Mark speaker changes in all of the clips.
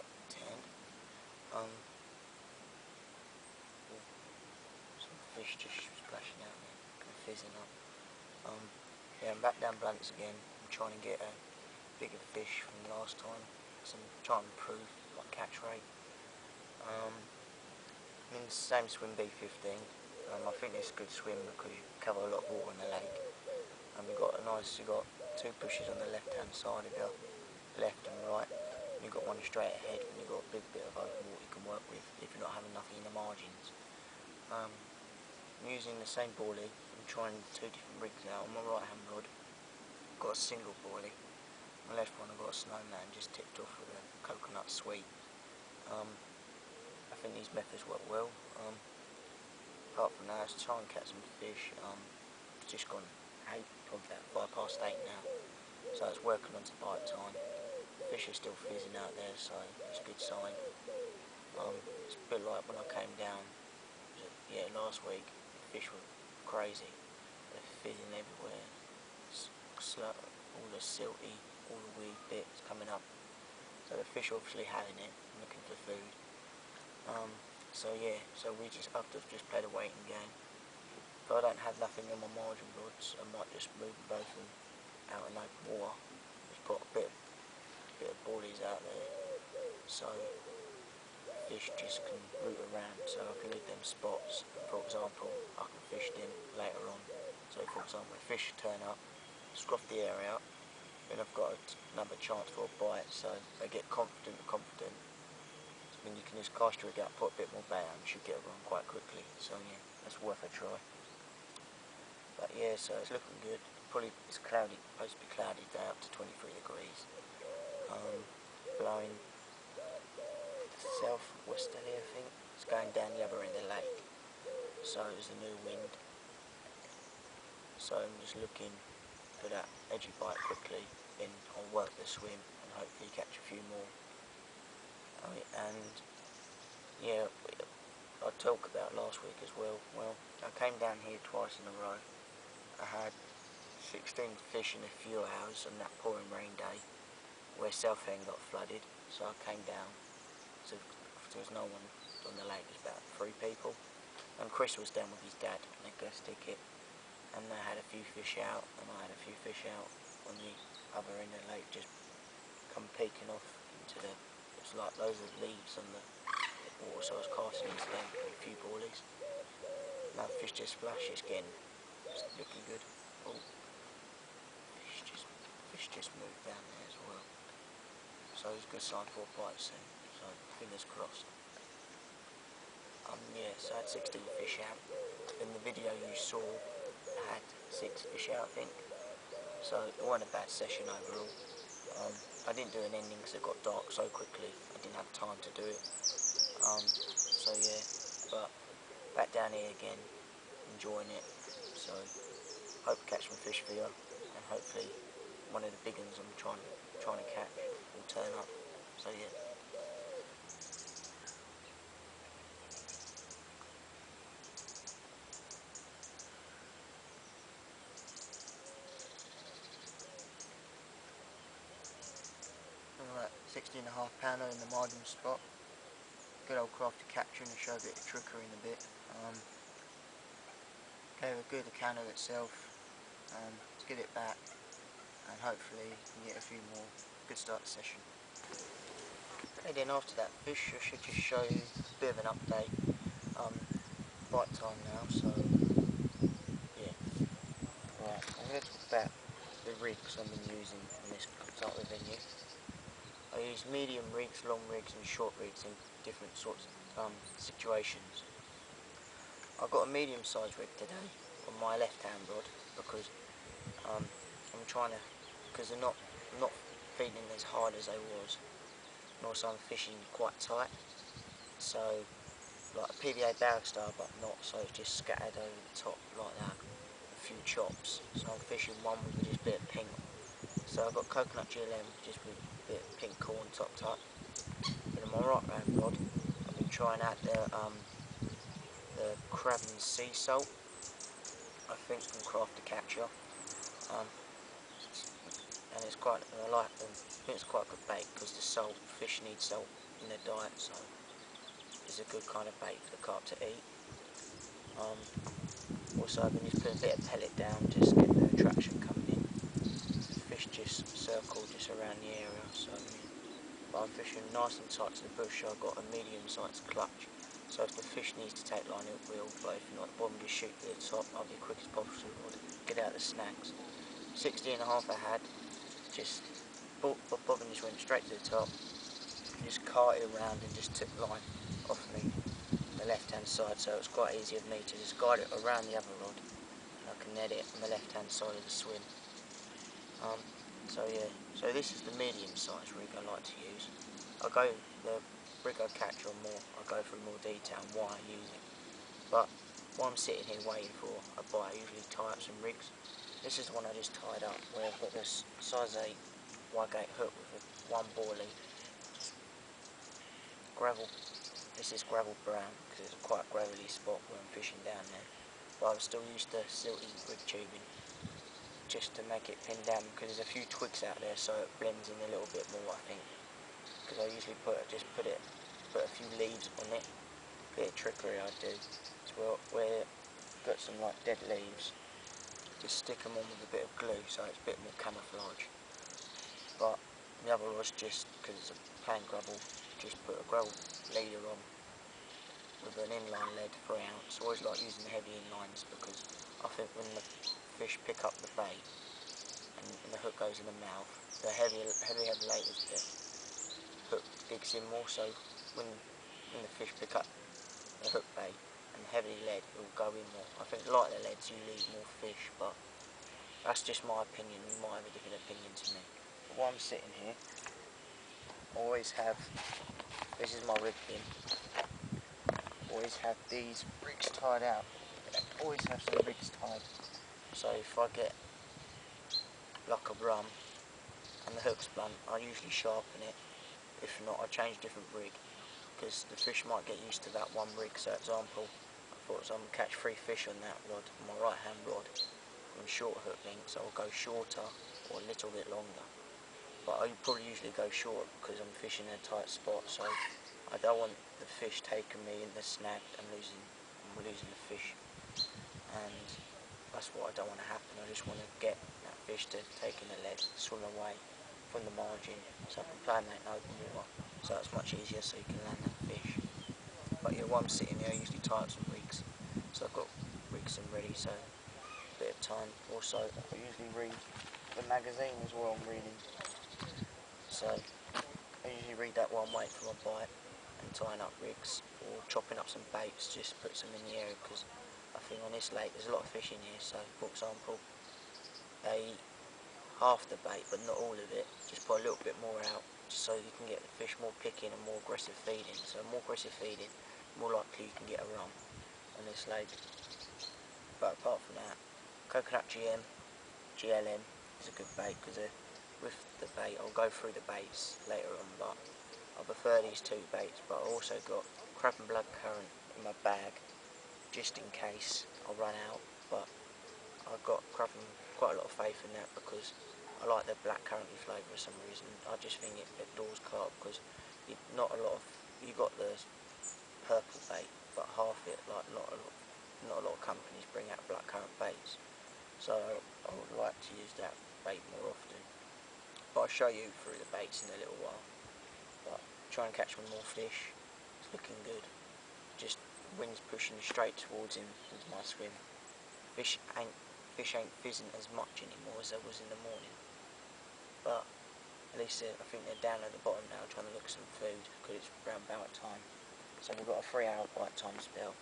Speaker 1: it's 10. Some fish just splashing out there and fizzing up. Yeah, I'm back down Blunts again. I'm trying to get a bigger fish from last time. So I'm trying to improve my catch rate. I'm in the same swim B15. I think it's a good swim because you cover a lot of water in the lake. You've got two pushes on the left hand side of your left and right. And you've got one straight ahead, and you've got a big bit of open water you can work with if you're not having nothing in the margins. I'm using the same boilie. I'm trying two different rigs now. On my right hand rod, I've got a single boilie. On my left one, I've got a snowman just tipped off with a coconut sweet. I think these methods work well. Apart from that, it's trying to catch some fish. It's just gone 8, probably about 8 now. So it's working on to bite time. Fish are still fizzing out there, so it's a good sign. It's a bit like when I came down, last week. Fish were crazy. They're fizzing everywhere. All the silty, all the weird bits coming up. So the fish are obviously having it, looking for food. So we just have to just play the waiting game. If I don't have nothing on my margin rods, I might just move both of them out in open water. Just put a bit of boilies out there, so fish just can root around. So I can leave them spots. For example, I can fish them later on. So for example, if fish turn up, scruff the area up, then I've got another chance for a bite. So they get confident. Then you can just cast your rig out, put a bit more bait out, and you should get it on quite quickly. So yeah, that's worth a try. But yeah, so it's looking good. It's cloudy, supposed to be cloudy day up to 23 degrees. Blowing southwesterly, I think. It's going down the other end of the lake. So there's a new wind. So I'm just looking for that edgy bite quickly, then I'll work the swim and hopefully catch a few more. And yeah, I talked about last week as well. Well, I came down here twice in a row. I had 16 fish in a few hours on that pouring rain day where Southend got flooded. So I came down, so there was no one on the lake, there's about 3 people. And Chris was down with his dad on a guest ticket, and they had a few fish out, and I had a few fish out on the other end of the lake, just come peeking off into the, it's like loads of leaves on the water, so I was casting into them with a few boilies. Now the fish just flash, it's looking good. Oh, fish just moved down there as well. So it's a good sign for a bite soon, so fingers crossed. Yeah, so I had 16 fish out. In the video you saw, I had 6 fish out, I think. So it wasn't a bad session overall. I didn't do an ending because it got dark so quickly. I didn't have time to do it. So yeah, but back down here again, enjoying it. So hope to catch some fish for you, and hopefully one of the big ones I'm trying to catch will turn up. So yeah. Alright, 16.5 pounder in the margin spot. Good old crafty capture, and show a bit of trickery in a bit. Gave a good account of itself. Let's get it back, and hopefully we can get a few more. Good start the session. And then after that fish, I should just show you a bit of an update. Bite time now, so yeah. Right, I'm going to talk about the rigs I've been using on this type of venue. I use medium rigs, long rigs and short rigs in different sorts of situations. I've got a medium sized rig today on my left hand rod because I'm trying to, because they're not feeding as hard as they was, and also I'm fishing quite tight, so like a PVA barrack style but not, so it's just scattered over the top like that, a few chops. So I'm fishing one with just a bit of pink. So I've got coconut GLM just with a bit of pink corn topped up. But on my right hand rod, I've been trying out the crab and sea salt, I think from Craft to Capture, and and it's quite, and I like them. I think it's quite a good bait because the salt, fish need salt in their diet, so it's a good kind of bait for the carp to eat. Also I've been just putting a bit of pellet down, just get the attraction coming in. The fish just circle just around the area, so but I'm fishing nice and tight to the bush. I've got a medium sized clutch, so if the fish needs to take line it will, but if not, the bottom just shoot to the top. I'll be quick as possible to get out the snags. 60.5 I had, just bobbing just went straight to the top, just carted around and just took line off me on the left hand side, so it's quite easy of me to just guide it around the other rod and I can net it on the left hand side of the swim. So yeah, so this is the medium size rig I like to use. The rig I catch on more, I'll go through more detail on why I use it. But while I'm sitting here waiting for a bite, I usually tie up some rigs. This is the one I just tied up, where I've got this size 8 Y-gate hook with one bore lead. Gravel. This is gravel brown because it's quite a gravelly spot where I'm fishing down there. But I've still used the silty rig tubing just to make it pin down because there's a few twigs out there, so it blends in a little bit more, I think. Because I usually put a few leaves on it. Bit of trickery I do as well, where I've got some like dead leaves, just stick them on with a bit of glue so it's a bit more camouflage. But the other was just because it's a plain gravel, just put a gravel leader on with an inline lead 3 ounce. I always like using the heavy inlines because I think when the fish pick up the bait and the hook goes in the mouth, the heavier lead is the hook digs in more, so when the fish pick up the hook bait and heavy lead, it will go in more. I think lighter leads you lead more fish, but that's just my opinion. You might have a different opinion to me. But while I'm sitting here, I always have, this is my rig bin, always have these rigs tied out. Always have some rigs tied, so if I get like a rum and the hook's blunt, I usually sharpen it. If not, I change different rig because the fish might get used to that one rig. So example, I thought I'm going to catch 3 fish on that rod, on my right hand rod, on short hook lengths. I'll go shorter or a little bit longer, but I probably usually go short because I'm fishing in a tight spot, so I don't want the fish taking me in the snag and losing the fish, and that's what I don't want to happen. I just want to get that fish to take in the lead, swim away from the margin, so I can plan that in open water, so it's much easier so you can land that fish. But yeah, while I'm sitting here I usually tie up some rigs, so I've got rigs and ready, so a bit of time. Also I usually read the magazine as well I'm reading, so I usually read that while I'm waiting for my bite and tying up rigs or chopping up some baits, just put some in the area because I think on this lake there's a lot of fish in here. So for example, they eat half the bait but not all of it, just put a little bit more out just so you can get the fish more picking and more aggressive feeding. So more aggressive feeding, more likely you can get a rum on this lake. But apart from that, coconut GLM is a good bait because with the bait, I'll go through the baits later on, but I prefer these 2 baits. But I also got crab and blood currant in my bag just in case I run out, but I've got quite a lot of faith in that because I like the black curranty flavour for some reason. I just think it adores carp because you got the purple bait, but half it, like not a lot of companies bring out black currant baits, so I would like to use that bait more often. But I'll show you through the baits in a little while. But try and catch some more fish. It's looking good. Just wind's pushing straight towards him into my swim. Fish ain't fizzing as much anymore as there was in the morning. But at least I think they're down at the bottom now trying to look for some food because it's round about time. So we've got a 3-hour bite time spell.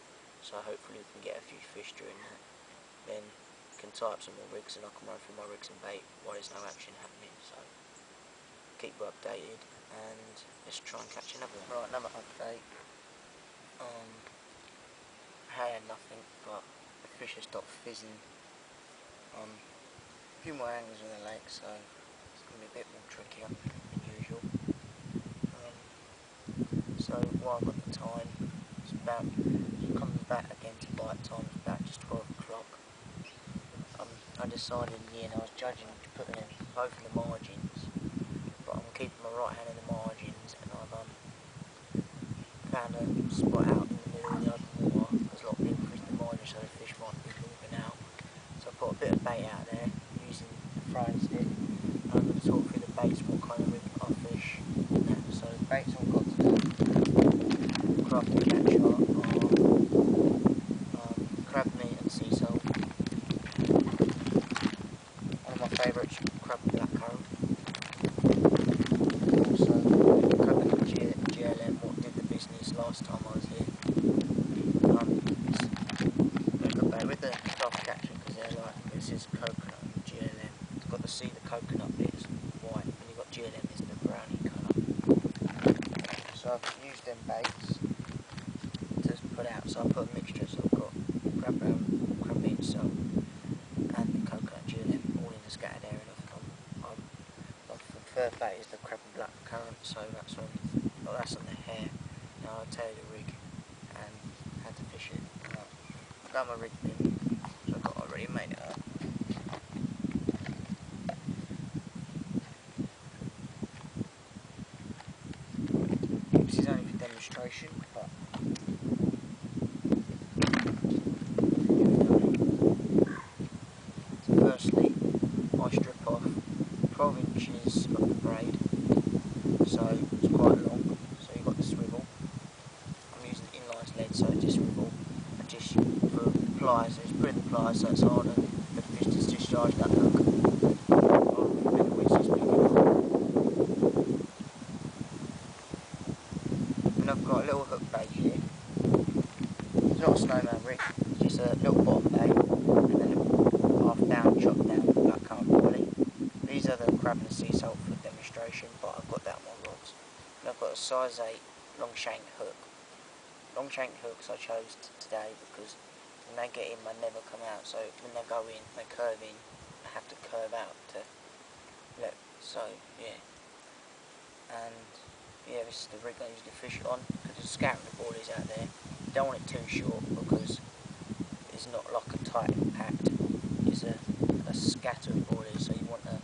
Speaker 1: So hopefully we can get a few fish during that. Then can tie up some more rigs and I can run through my rigs and bait while there's no action happening. So keep you updated and let's try and catch another one. Right, another update. I had nothing, but the fish have stopped fizzing. A few more angles in the lake, so it's going to be a bit more trickier than usual. So while I've got the time, it's about coming back again to bite time. It's about just 12 o'clock. I decided in the end I was judging putting a both in the margins, but I'm keeping my right hand in the margins, and I've found a spot out in the middle of the open water. There's a lot of people fish the margins, so the fish might be moving out. So I put a bit of bait out there using the throwing stick. And I'm going to talk through the baits, what kind of rig I fish. So the baits I've got today, crafty catcher, are crab meat and sea salt. One of my favourites, crab blackcurrant. Also, coconut GLM, what did the business last time I was here. It's a good bait with the crafty catcher, because they're like, this is coconut GLM. It's got the coconut bit is white, and you've got GLM is the brownie colour. So I've used them baits to put out, so I put a mixture, so I've got crab meat and salt and the coconut GLM all in the scattered area. My preferred bait is the crab and black currant, so that's on the hair. Now I'll tell you the rig and how to fish it. I've got my rig pin, so I've got already made it up. This is only for demonstration, but so firstly I strip off 12 inches of the braid, so it's quite long, so you've got the swivel. I'm using inline lead, so it just swivel. I just for the pliers, so just put in the pliers so it's harder for the fish to discharge that hook. And I've got a little hook bait here. It's not a snowman rig, it's just a little bottom bait and then a half down, chopped down blackcurrant poly. These are the crab and sea salt for demonstration, but I've got that on my rods. And I've got a size 8 long shank hook. Long shank hooks I chose today because when they get in they never come out, so when they go in, they curve in, I have to curve out to look, so yeah. And yeah, this is the rig I usually fish it on, because there's scattering the boilies out there. You don't want it too short because it's not like a tight packed, it's a scattered boilie, so you want a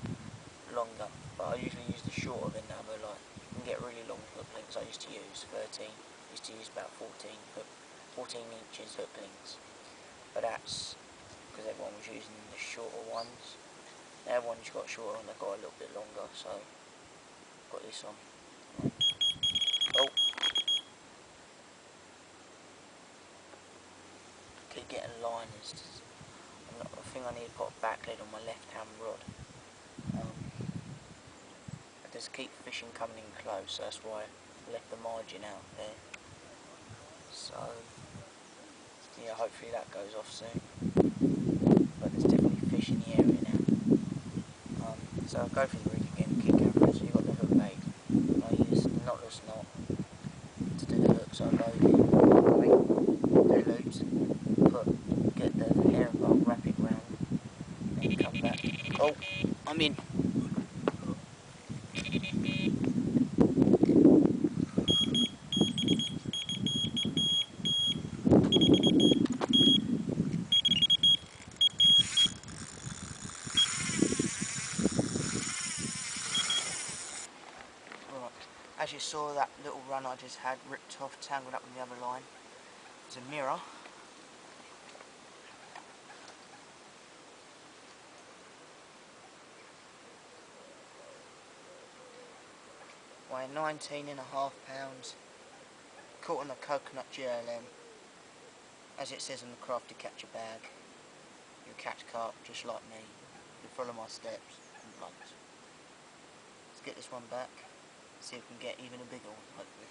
Speaker 1: longer, but I usually use the shorter than the other. Like you can get really long hook links. I used to use 13, used to use about 14 inches hook links, but that's because everyone was using the shorter ones. Now everyone's got shorter and they've got a little bit longer, so I've got this on. Oh, keep getting liners. I think I need to put a back lid on my left hand rod. I just keep fishing coming in close, so that's why I left the margin out there. So yeah, hopefully that goes off soon. But there's definitely fish in the area now. So I'll go for the rig again, keep going for it. So you've got the hook bait. I use the knotless knot to do the hook, so I'll go do loops, get the herringbone, wrap it round, and come back. Oh, I'm in. Right. As you saw, that little run I just had ripped off, tangled up with the other line. It's a mirror. Weighing 19.5 pounds, caught on the coconut GLM. As it says in the crafty catcher bag, you catch carp just like me. You follow my steps and blunt. Let's get this one back, see if we can get even a bigger one, hopefully.